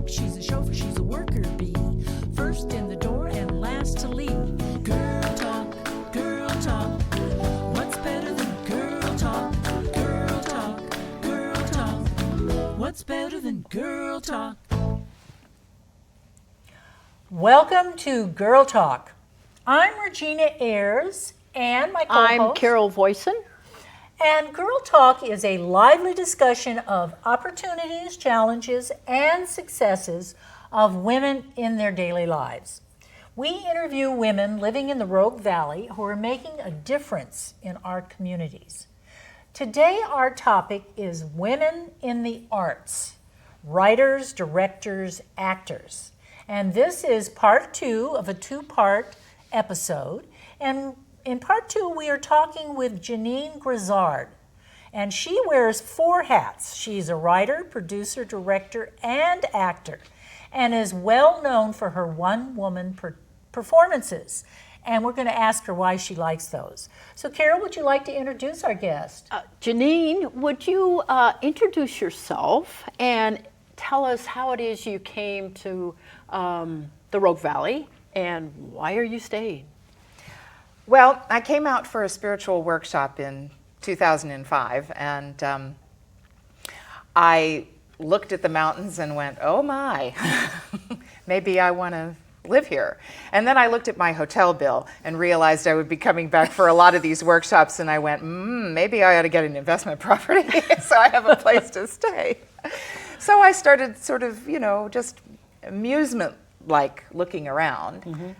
she's a chauffeur, she's a worker bee. First in the door and last to leave. Girl talk, girl talk. What's better than girl talk? Girl talk, girl talk. What's better than girl talk? Welcome to Girl Talk. I'm Regina Ayars, and my co-host. I'm Carol Voisin. And Girl Talk is a lively discussion of opportunities, challenges, and successes of women in their daily lives. We interview women living in the Rogue Valley who are making a difference in our communities. Today our topic is women in the arts, writers, directors, actors. And this is part 2 of a 2-part episode. And in part 2, we are talking with Jeannine Grizzard. And she wears 4 hats. She's a writer, producer, director, and actor, and is well known for her one-woman performances. And we're going to ask her why she likes those. So, Carol, would you like to introduce our guest? Jeannine, would you introduce yourself and tell us how it is you came to the Rogue Valley and why are you staying? Well, I came out for a spiritual workshop in 2005, and I looked at the mountains and went, oh my, maybe I want to live here. And then I looked at my hotel bill and realized I would be coming back for a lot of these workshops, and I went, maybe I ought to get an investment property so I have a place to stay. So I started sort of, just amusement-like looking around. Mm-hmm.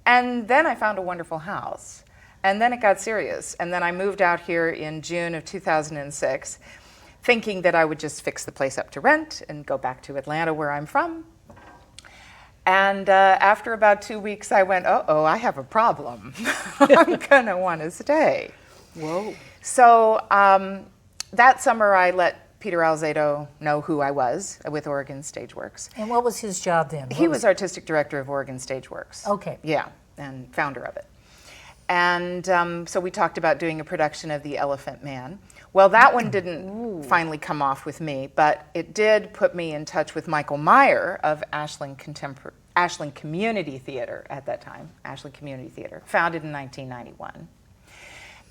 And then I found a wonderful house. And then it got serious. And then I moved out here in June of 2006, thinking that I would just fix the place up to rent and go back to Atlanta, where I'm from. And after about 2 weeks, I went, I have a problem. I'm going to want to stay. Whoa. So that summer, I let Peter Alzado know who I was with Oregon Stageworks. And what was his job then? He was artistic director of Oregon Stageworks. Okay. Yeah, and founder of it. And so we talked about doing a production of The Elephant Man. Well, that one didn't finally come off with me, but it did put me in touch with Michael Meyer of Ashland Community Theater at that time, Ashland Community Theater, founded in 1991.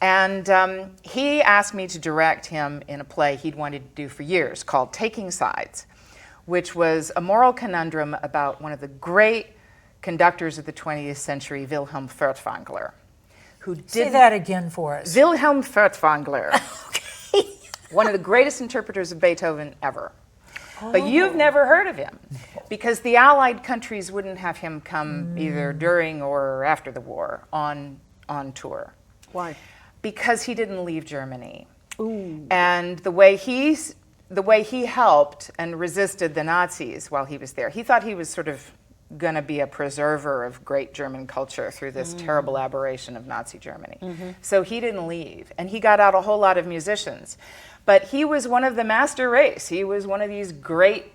And he asked me to direct him in a play he'd wanted to do for years called Taking Sides, which was a moral conundrum about one of the great conductors of the 20th century, Wilhelm Furtwängler. Say that again for us. Wilhelm Furtwängler. Okay. One of the greatest interpreters of Beethoven ever. But you've never heard of him because the Allied countries wouldn't have him come either during or after the war on tour. Why? Because he didn't leave Germany. Ooh. And the way he helped and resisted the Nazis while he was there, he thought he was sort of going to be a preserver of great German culture through this terrible aberration of Nazi Germany. Mm-hmm. So he didn't leave, and he got out a whole lot of musicians. But he was one of the master race. He was one of these great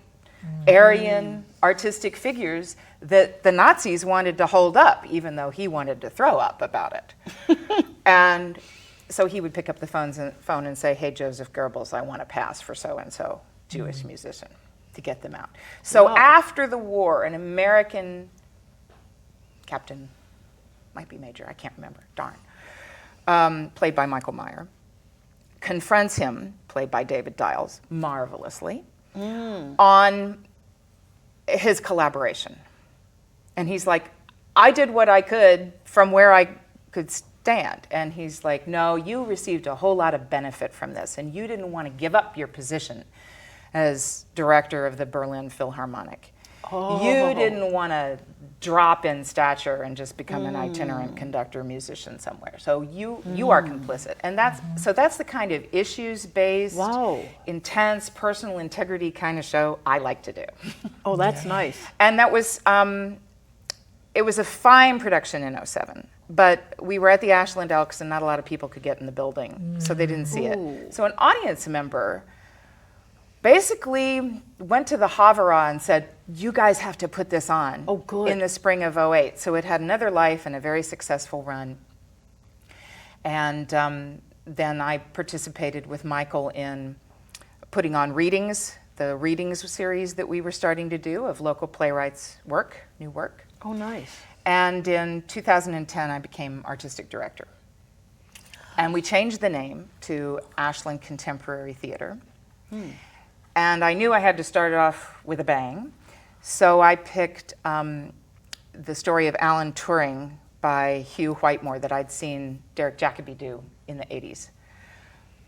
Aryan artistic figures that the Nazis wanted to hold up, even though he wanted to throw up about it. And so he would pick up the phone and say, hey, Joseph Goebbels, I want to pass for so-and-so Jewish musician to get them out. So after the war, an American captain, might be major, I can't remember, darn, played by Michael Meyer, confronts him, played by David Dials, marvelously, on his collaboration. And he's like, I did what I could from where I could stand. And he's like, no, you received a whole lot of benefit from this, and you didn't want to give up your position as director of the Berlin Philharmonic. You didn't want to drop in stature and just become an itinerant conductor musician somewhere. So you are complicit. And that's the kind of issues-based, intense, personal integrity kind of show I like to do. Oh, that's nice. And that was, it was a fine production in '07. But we were at the Ashland Elks and not a lot of people could get in the building, so they didn't see it. So an audience member basically went to the Havara and said, you guys have to put this on in the spring of '08. So it had another life and a very successful run. And then I participated with Michael in putting on readings the readings series that we were starting to do of local playwrights' work, new work. Oh, nice. And in 2010, I became artistic director. And we changed the name to Ashland Contemporary Theater. And I knew I had to start it off with a bang. So I picked the story of Alan Turing by Hugh Whitemore that I'd seen Derek Jacobi do in the 80s,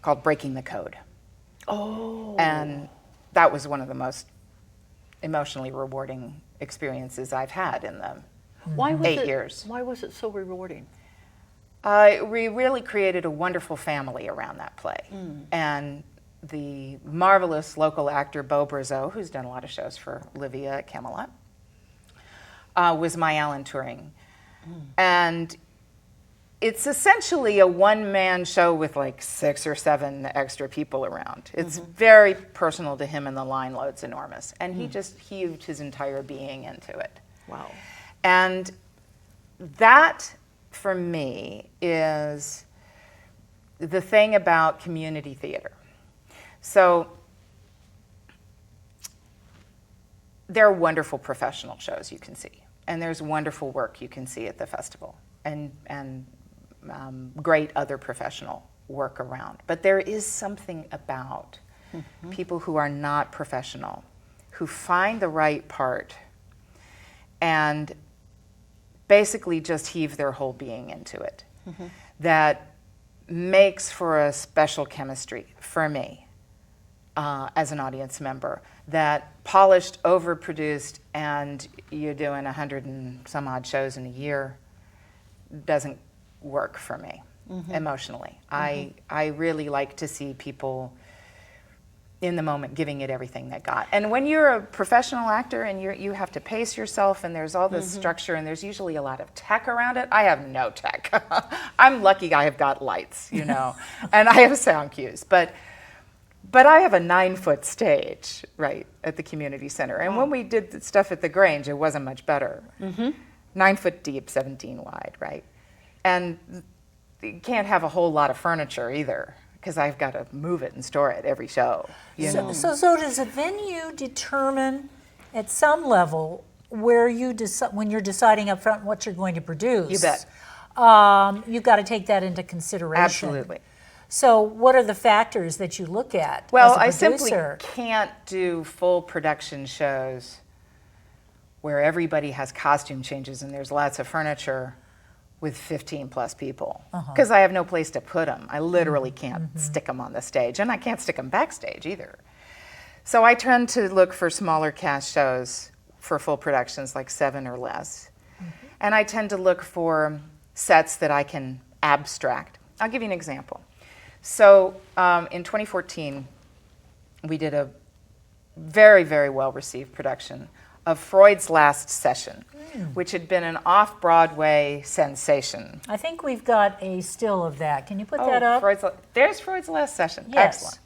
called Breaking the Code. Oh. And that was one of the most emotionally rewarding experiences I've had in the Why was 8 years. Why was it so rewarding? We really created a wonderful family around that play. And the marvelous local actor Beau Brazeau, who's done a lot of shows for Olivia at Camelot, was my Alan Turing. And it's essentially a one-man show with like 6 or 7 extra people around. It's very personal to him, and the line load's enormous. And he just heaved his entire being into it. Wow. And that, for me, is the thing about community theater. So there are wonderful professional shows you can see, and there's wonderful work you can see at the festival, and great other professional work around. But there is something about people who are not professional, who find the right part and basically just heave their whole being into it, that makes for a special chemistry for me as an audience member. That polished, overproduced, and you're doing 100 and some odd shows in a year doesn't work for me emotionally. I really like to see people in the moment giving it everything they got. And when you're a professional actor and you have to pace yourself, and there's all this structure, and there's usually a lot of tech around it. I have no tech. I'm lucky I have got lights, you know, and I have sound cues. But I have a 9-foot stage, right, at the community center. And when we did the stuff at the Grange, it wasn't much better. 9 foot deep, 17 wide, right? And you can't have a whole lot of furniture either, because I've got to move it and store it every show. You know? So does a venue determine at some level where when you're deciding up front what you're going to produce? You bet. You've got to take that into consideration. Absolutely. So what are the factors that you look at Well, as a I simply producer? can't do full production shows where everybody has costume changes and there's lots of furniture with 15 plus people, because I have no place to put them. I literally can't stick them on the stage, and I can't stick them backstage either. So I tend to look for smaller cast shows for full productions, like 7 or less. And I tend to look for sets that I can abstract. I'll give you an example. So in 2014, we did a very, very well-received production of Freud's Last Session, which had been an off-Broadway sensation. I think we've got a still of that. Can you put that up? There's Freud's Last Session. Yes. Excellent.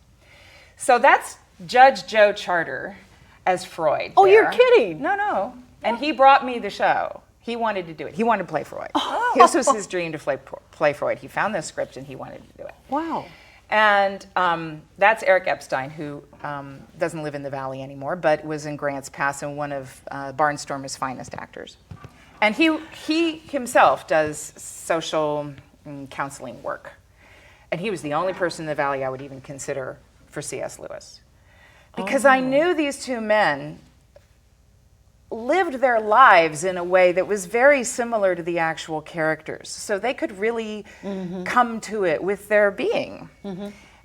So that's Judge Joe Charter as Freud. Oh, there. you're kidding. No. And he brought me the show. He wanted to do it. He wanted to play Freud. This was his dream, to play Freud. He found this script and he wanted to do it. Wow. And that's Eric Epstein, who doesn't live in the Valley anymore, but was in Grants Pass and one of Barnstormer's finest actors. And he himself does social counseling work. And he was the only person in the Valley I would even consider for C.S. Lewis. Because I knew these two men lived their lives in a way that was very similar to the actual characters. So they could really come to it with their being.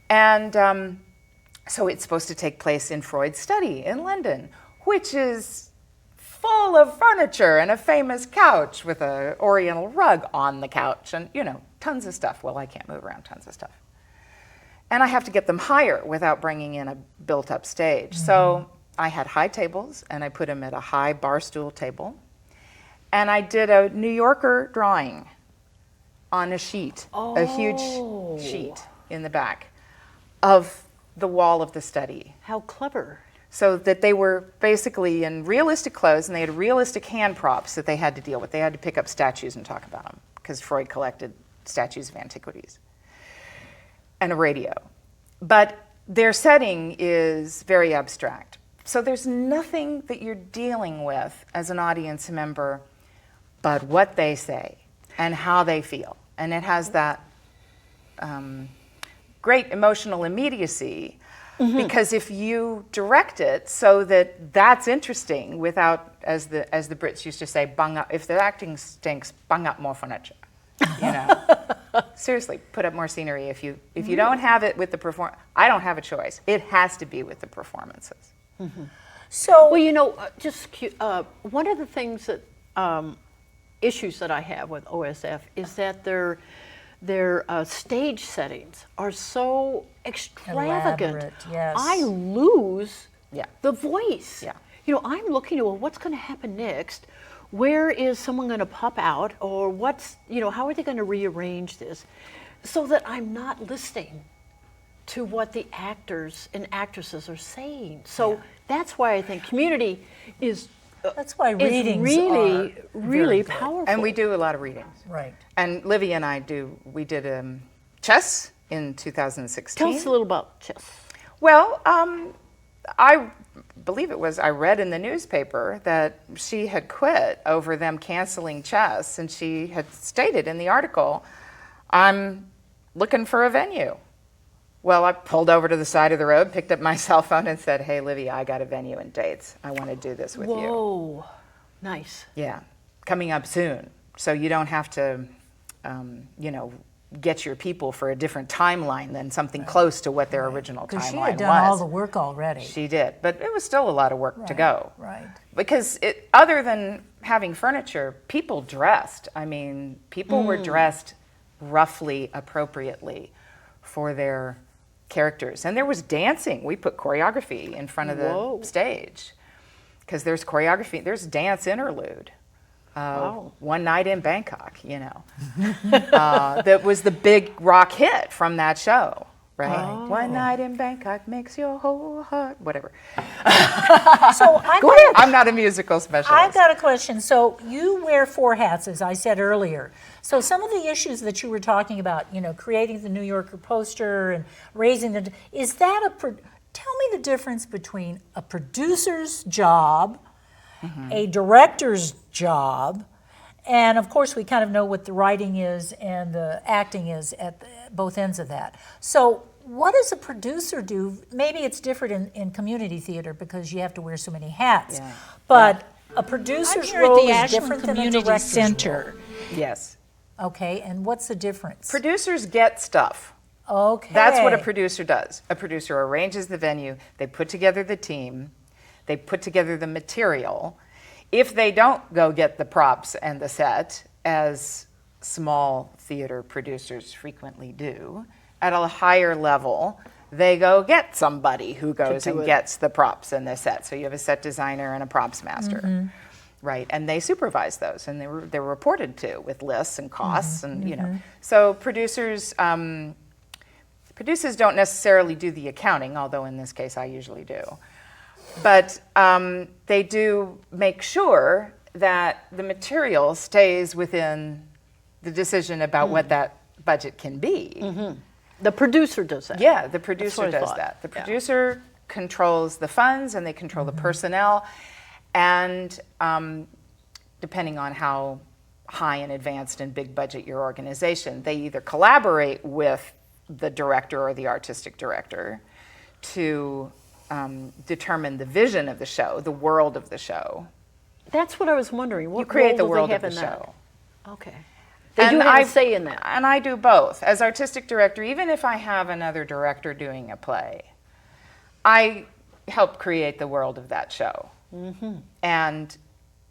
And so it's supposed to take place in Freud's study in London, which is full of furniture and a famous couch with an oriental rug on the couch and, you know, tons of stuff. Well, I can't move around tons of stuff. And I have to get them higher without bringing in a built-up stage. So I had high tables, and I put them at a high bar stool table. And I did a New Yorker drawing on a sheet, a huge sheet in the back of the wall of the study. How clever. So that they were basically in realistic clothes, and they had realistic hand props that they had to deal with. They had to pick up statues and talk about them, because Freud collected statues of antiquities, and a radio. But their setting is very abstract. So there's nothing that you're dealing with as an audience member but what they say and how they feel. And it has that great emotional immediacy, because if you direct it so that that's interesting without, as the Brits used to say, bung up, if the acting stinks, bung up more furniture. You know, seriously, put up more scenery. If you don't have it with the I don't have a choice. It has to be with the performances. So, Well, you know, one of the things that issues that I have with OSF is that their stage settings are so extravagant. Elaborate, yes. I lose Yeah. the voice. Yeah. You know, I'm looking at, well, what's going to happen next? Where is someone going to pop out? Or what's, you know, how are they going to rearrange this? So that I'm not listening to what the actors and actresses are saying. So that's why I think community is that's why readings really, are really very good. powerful. And we do a lot of readings. Right. And Livy and I we did chess in 2016. Tell us a little about chess. Well, I believe I read in the newspaper that she had quit over them canceling chess, and she had stated in the article, I'm looking for a venue. Well, I pulled over to the side of the road, picked up my cell phone and said, hey, Livy, I got a venue and dates. I want to do this with you. Whoa, nice. Yeah, coming up soon. So you don't have to, get your people for a different timeline than something close to what their original timeline was. Because she had done all the work already. She did, but it was still a lot of work to go. Right. Because other than having furniture, people dressed. I mean, people were dressed roughly appropriately for their characters. And there was dancing. We put choreography in front of the stage. Because there's choreography, there's dance interlude. One Night in Bangkok, that was the big rock hit from that show, right? One night in Bangkok makes your whole heart, whatever. So Go ahead. I'm not a musical specialist. I've got a question. So you wear 4 hats, as I said earlier. So some of the issues that you were talking about, creating the New Yorker poster and raising is that tell me the difference between a producer's job, a director's job, and of course we kind of know what the writing is and the acting is at both ends of that. So what does a producer do? Maybe it's different in community theater because you have to wear so many hats. Yeah. But a producer's I'm here at role the is Ashland different than a Community director's Center. role. Yes. Okay, and what's the difference? Producers get stuff. Okay. That's what a producer does. A producer arranges the venue, they put together the team, they put together the material. If they don't go get the props and the set, as small theater producers frequently do, at a higher level, they go get somebody who goes and gets the props and the set. So you have a set designer and a props master, right? And they supervise those, and they're reported to with lists and costs, and So producers don't necessarily do the accounting, although in this case I usually do. But they do make sure that the material stays within the decision about what that budget can be. The producer does that. Yeah, the producer what I does thought. that. The producer controls the funds and they control the personnel. And depending on how high and advanced and big budget your organization, they either collaborate with the director or the artistic director to determine the vision of the show, the world of the show. That's what I was wondering. What You create the role do world they of have the in that? show. Okay. They do have a say in that. And I do both. As artistic director, even if I have another director doing a play, I help create the world of that show. And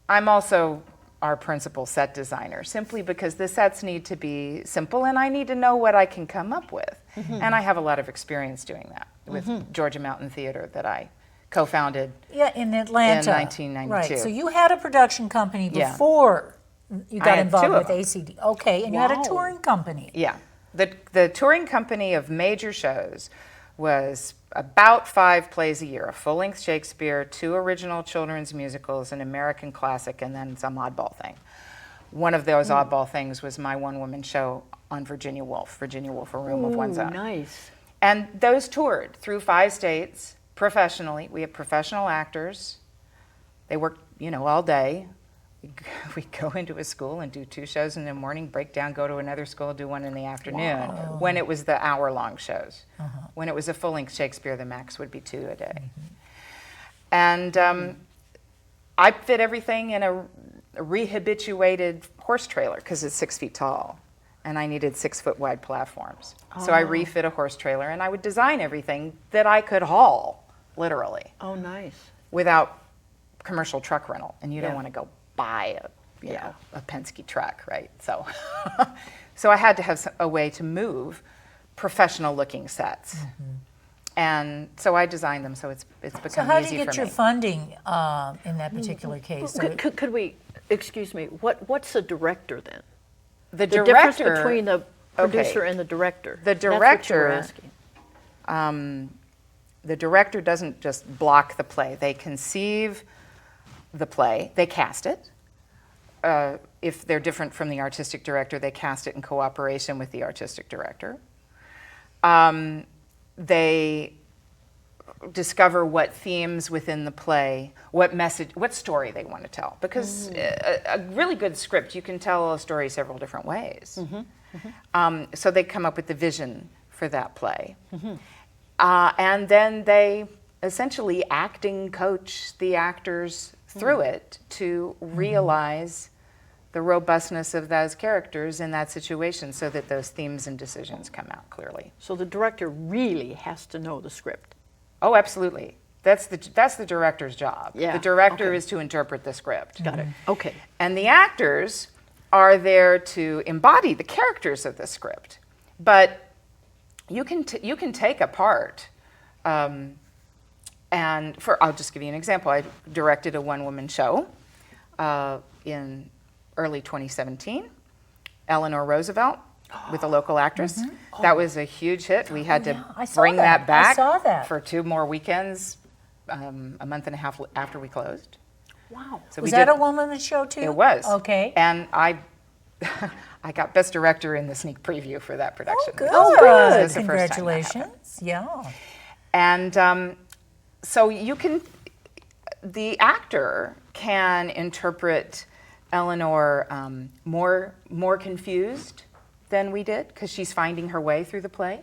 I'm also our principal set designer, simply because the sets need to be simple and I need to know what I can come up with. And I have a lot of experience doing that with Georgia Mountain Theater that I co-founded in Atlanta. in 1992. Right, so you had a production company Yeah. before you got had involved two of with ACD. Okay, and you had a Wow. touring company. Yeah. The touring company of major shows was about 5 plays a year, a full-length Shakespeare, 2 original children's musicals, an American classic, and then some oddball thing. One of those oddball things was my one-woman show on Virginia Woolf, A Room of One's Own. Nice. And those toured through 5 states, professionally. We have professional actors. They work, all day. We go into a school and do 2 shows in the morning, break down, go to another school, do one in the afternoon. When it was the hour-long shows. When it was a full-length Shakespeare, the max would be 2 a day. And I fit everything in a rehabituated horse trailer because it's 6 feet tall. And I needed 6-foot wide platforms. So I refit a horse trailer, and I would design everything that I could haul, literally. Oh, nice. Without commercial truck rental. And you don't Yeah. want to go buy a Penske truck, right? So, so I had to have a way to move professional-looking sets. And so I designed them, so it's become easy for me. So how do you get your funding in that particular case? So Could we, excuse me, what's the director then? The difference director, between the producer and the director. The That's what you were director, asking. the director doesn't just block the play. They conceive the play, they cast it. If they're different from the artistic director, they cast it in cooperation with the artistic director. They discover what themes within the play, what message, what story they want to tell. Because a really good script, you can tell a story several different ways. So they come up with the vision for that play. And then they essentially acting coach the actors through it to realize the robustness of those characters in that situation so that those themes and decisions come out clearly. So the director really has to know the script. Oh, absolutely. That's the director's job. Yeah, The director okay. is to interpret the script. Got it. Okay. And the actors are there to embody the characters of the script. But you can take a part. And I'll just give you an example. I directed a one-woman show in early 2017, Eleanor Roosevelt, with a local actress. That was a huge hit. We had to I saw bring that I back saw that. for 2 more weekends, a month and a half after we closed. Wow. So was we that did, a woman show too? It was. Okay. And I got Best Director in the sneak preview for that production. Good. It was the first time that happened. Congratulations. Yeah. And so the actor can interpret Eleanor more confused than we did because she's finding her way through the play.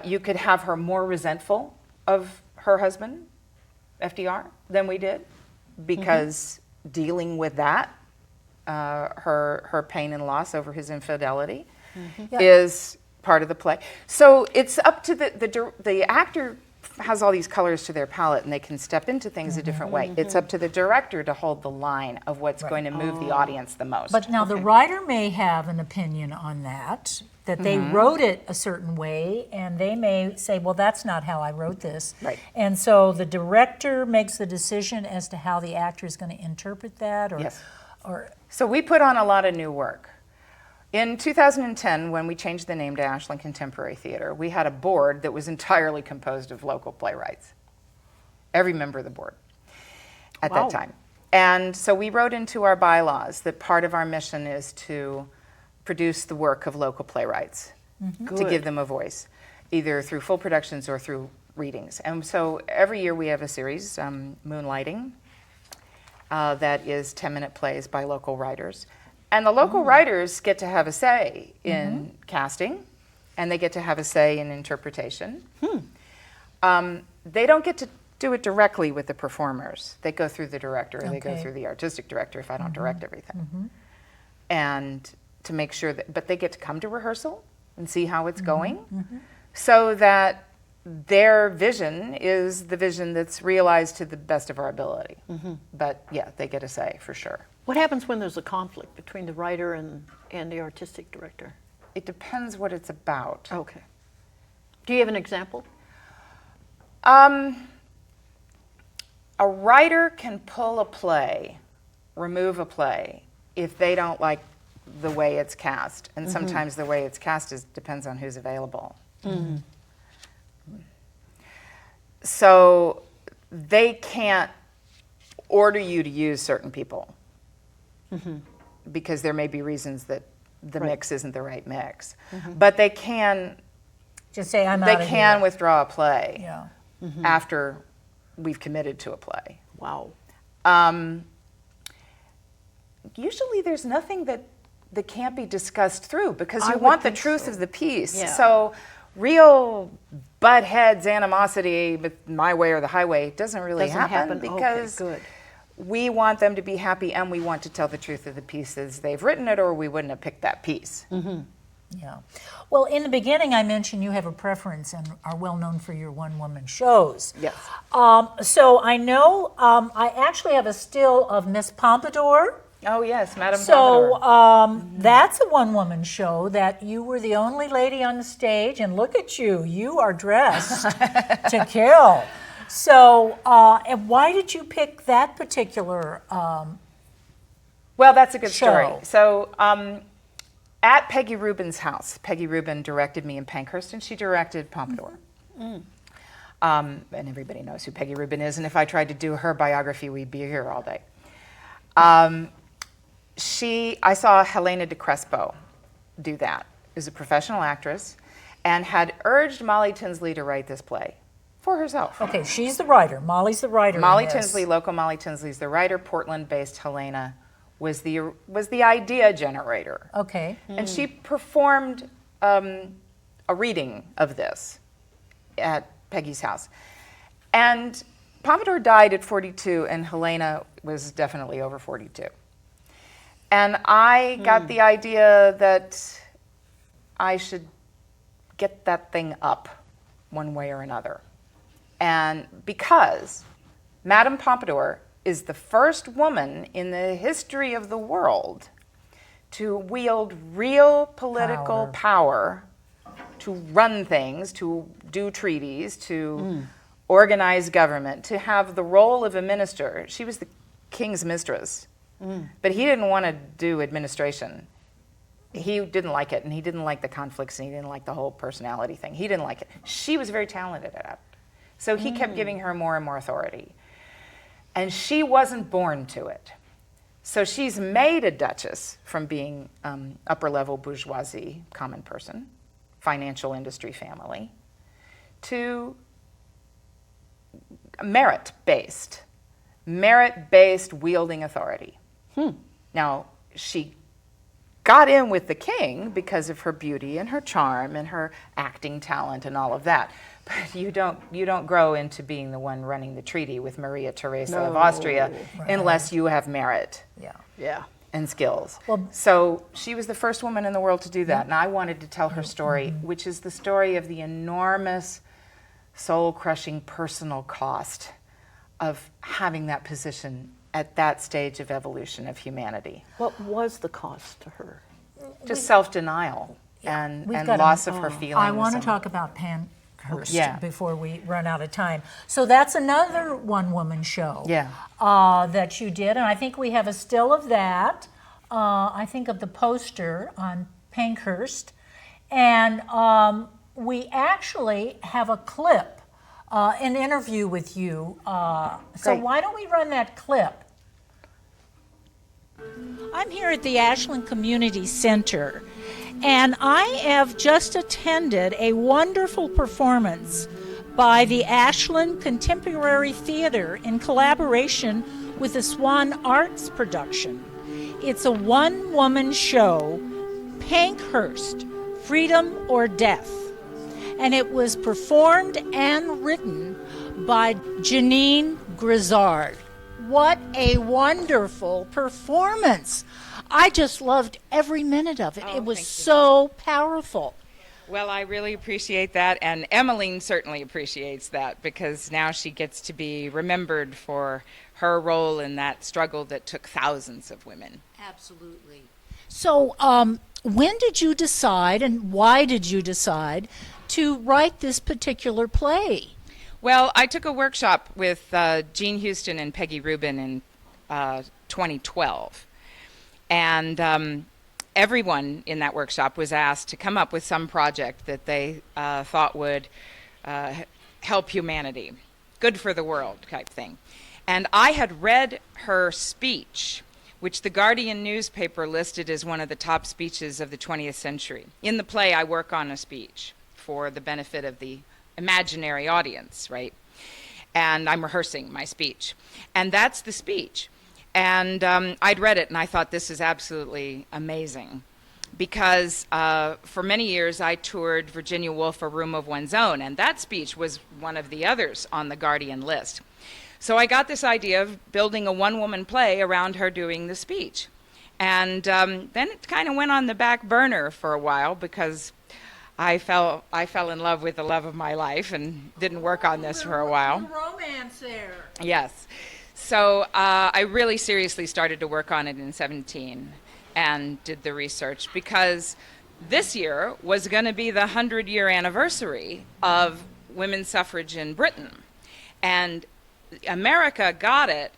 You could have her more resentful of her husband, FDR, than we did because dealing with that, her pain and loss over his infidelity is part of the play. So it's up to the actor has all these colors to their palette and they can step into things a different way. It's up to the director to hold the line of what's going to move the audience the most. But now the writer may have an opinion on that they wrote it a certain way, and they may say, well, that's not how I wrote this. Right. And so the director makes the decision as to how the actor is going to interpret that? Or, Yes. Or, So we put on a lot of new work. In 2010, when we changed the name to Ashland Contemporary Theater, we had a board that was entirely composed of local playwrights. Every member of the board at Wow. that time. And so we wrote into our bylaws that part of our mission is to produce the work of local playwrights, to give them a voice, either through full productions or through readings. And so every year we have a series, Moonlighting, that is 10-minute plays by local writers. And the local writers get to have a say in casting, and they get to have a say in interpretation. They don't get to do it directly with the performers. They go through the director, or they go Okay. through the artistic director if I don't direct everything. And to make sure that, but they get to come to rehearsal and see how it's going, so that their vision is the vision that's realized to the best of our ability. But yeah, they get a say for sure. What happens when there's a conflict between the writer and the artistic director? It depends what it's about. Okay. Do you have an example? A writer can pull a play, remove a play, if they don't like the way it's cast. And sometimes the way it's cast depends on who's available. So they can't order you to use certain people because there may be reasons that the mix isn't the right mix. But they can just say, I'm out of they can here. withdraw a play. Yeah. after we've committed to a play. Wow. Usually there's nothing that can't be discussed through because I you would want the think truth so. of the piece. Yeah. So real butt heads, animosity, with my way or the highway doesn't really Doesn't happen happen. because Okay, good. we want them to be happy and we want to tell the truth of the piece as they've written it, or we wouldn't have picked that piece. Yeah. Well, in the beginning, I mentioned you have a preference and are well known for your one-woman shows. Yes. So I know I actually have a still of Miss Pompadour. Oh yes, Madame So Pompadour. that's a one-woman show that you were the only lady on the stage, and look at you, you are dressed to kill. So, and why did you pick that particular Well, that's a good show? story. So at Peggy Rubin's house, Peggy Rubin directed me in Pankhurst, and she directed Pompadour. And everybody knows who Peggy Rubin is, and if I tried to do her biography, we'd be here all day. I saw Helena de Crespo do that, who's a professional actress, and had urged Molly Tinsley to write this play for herself. Okay, she's the writer. Molly's the writer. in Molly this. Tinsley, local Molly Tinsley's the writer. Portland-based Helena was the idea generator. Okay. And she performed a reading of this at Peggy's house. And Pompadour died at 42, and Helena was definitely over 42. And I got the idea that I should get that thing up one way or another. And because Madame Pompadour is the first woman in the history of the world to wield real political power to run things, to do treaties, to organize government, to have the role of a minister. She was the king's mistress, but he didn't want to do administration. He didn't like it, and he didn't like the conflicts, and he didn't like the whole personality thing. He didn't like it. She was very talented at it. So he kept giving her more and more authority. And she wasn't born to it. So she's made a duchess from being upper-level bourgeoisie, common person, financial industry family, to merit-based wielding authority. Now, she got in with the king because of her beauty and her charm and her acting talent and all of that. But you don't grow into being the one running the treaty with Maria Theresa of Austria unless you have merit Yeah. and skills. Well- So she was the first woman in the world to do that, and I wanted to tell her story, which is the story of the enormous, soul-crushing personal cost of having that position at that stage of evolution of humanity. What was the cost to her? Just self-denial and We've got loss of her feelings. I want to and- talk about Pankhurst Yeah. before we run out of time. So that's another one-woman show Yeah. that you did, and I think we have a still of that. I think of the poster on Pankhurst, and we actually have a clip, an interview with you. So Great. why don't we run that clip? I'm here at the Ashland Community Center, and I have just attended a wonderful performance by the Ashland Contemporary Theater in collaboration with the Swan Arts production. It's a one-woman show, Pankhurst, Freedom or Death, and it was performed and written by Jeannine Grizzard. What a wonderful performance. I just loved every minute of it. Oh, It was thank you. so powerful. Well, I really appreciate that, and Emmeline certainly appreciates that because now she gets to be remembered for her role in that struggle that took thousands of women. Absolutely. So, when did you decide, and why did you decide to write this particular play? Well, I took a workshop with Jean Houston and Peggy Rubin in 2012, and everyone in that workshop was asked to come up with some project that they thought would help humanity, good for the world type thing. And I had read her speech, which the Guardian newspaper listed as one of the top speeches of the 20th century. In the play, I work on a speech for the benefit of the imaginary audience, right? and I'm rehearsing my speech. And that's the speech. And I'd read it, and I thought, this is absolutely amazing. Because for many years I toured Virginia Woolf, A Room of One's Own, and that speech was one of the others on the Guardian list. So I got this idea of building a one-woman play around her doing the speech. And then it kind of went on the back burner for a while because I fell in love with the love of my life and didn't work on this for a while. Romance there. Yes. So I really seriously started to work on it in 17 and did the research because this year was going to be the 100-year anniversary of women's suffrage in Britain. And America got it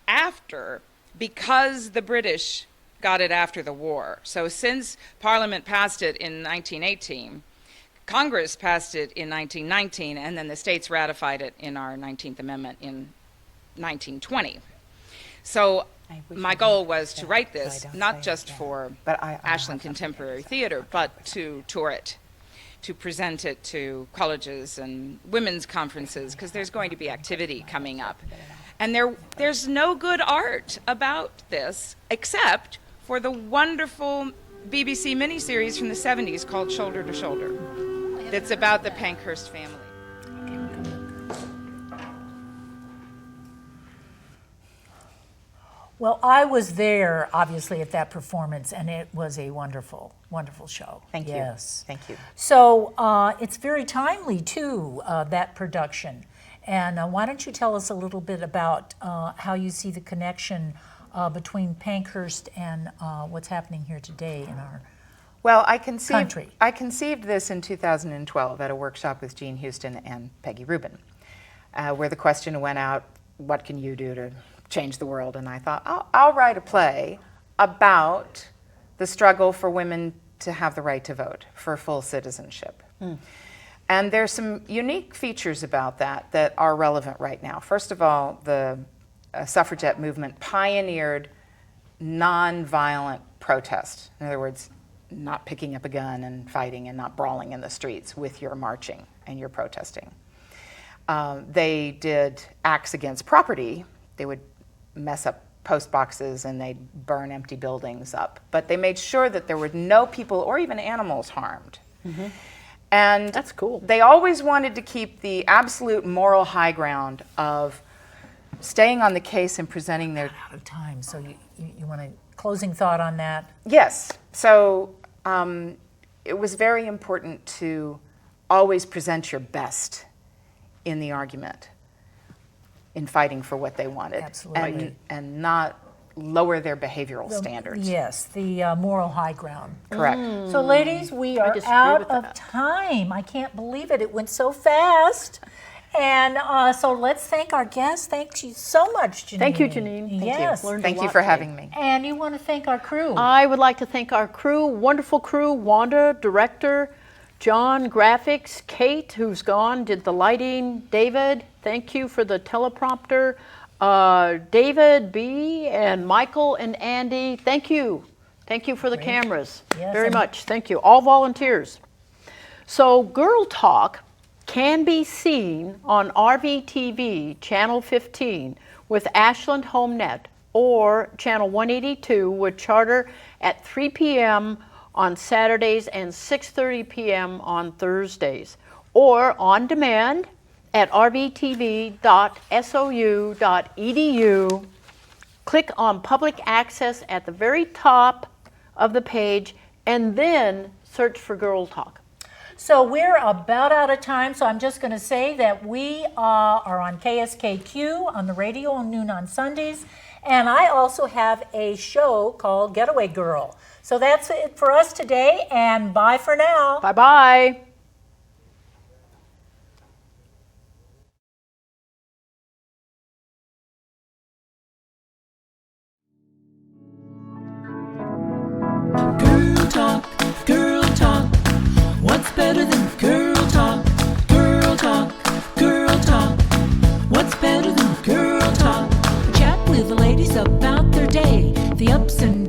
after, because the British got it after the war. So since Parliament passed it in 1918, Congress passed it in 1919, and then the states ratified it in our 19th Amendment in 1920. So my goal was to write this, not just for Ashland Contemporary Theater, but to tour it, to present it to colleges and women's conferences, because there's going to be activity coming up. And there's no good art about this, except for the wonderful BBC miniseries from the 70s called Shoulder to Shoulder. That's about the Pankhurst family. Well, I was there, obviously, at that performance, and it was a wonderful, wonderful show. Thank you. Yes. Thank you. So it's very timely, too, that production. And why don't you tell us a little bit about how you see the connection between Pankhurst and what's happening here today in our Well, country. I conceived this in 2012 at a workshop with Jean Houston and Peggy Rubin, where the question went out, what can you do to change the world? And I thought, I'll write a play about the struggle for women to have the right to vote, for full citizenship. And there's some unique features about that are relevant right now. First of all, the suffragette movement pioneered nonviolent protest. In other words, not picking up a gun and fighting and not brawling in the streets with your marching and your protesting. They did acts against property. They would mess up post boxes and they'd burn empty buildings up. But they made sure that there were no people or even animals harmed. And That's cool. They always wanted to keep the absolute moral high ground of staying on the case and presenting their... Out of time, so you want a closing thought on that? Yes. So it was very important to always present your best in the argument, in fighting for what they wanted. Absolutely. And not lower their behavioral standards. Yes, the moral high ground. Correct. So ladies, we are disagree out with of that. time. I can't believe it. It went so fast. And so let's thank our guests. Thank you so much, Jeannine. Thank you, Jeannine. Thank you. Yes. Learned a Thank you lot for today. having me. And you want to thank our crew. I would like to thank our crew, wonderful crew, Wanda, director, John, graphics, Kate, who's gone, did the lighting, David, thank you for the teleprompter, David, B, and Michael and Andy, thank you. Thank you for the cameras, Yes, very and- much, thank you. All volunteers. So Girl Talk can be seen on RVTV, Channel 15, with Ashland HomeNet, or Channel 182 with Charter at 3 p.m. on Saturdays and 6:30 p.m. on Thursdays, or on demand at rvtv.sou.edu. Click on Public Access at the very top of the page, and then search for Girl Talk. So we're about out of time, so I'm just going to say that we are on KSKQ on the radio on noon on Sundays, and I also have a show called Getaway Girl. So that's it for us today, and bye for now. Bye-bye. Girl talk, girl talk. What's better than girl talk? Girl talk, girl talk. What's better than girl talk? Chat with the ladies about their day, the ups and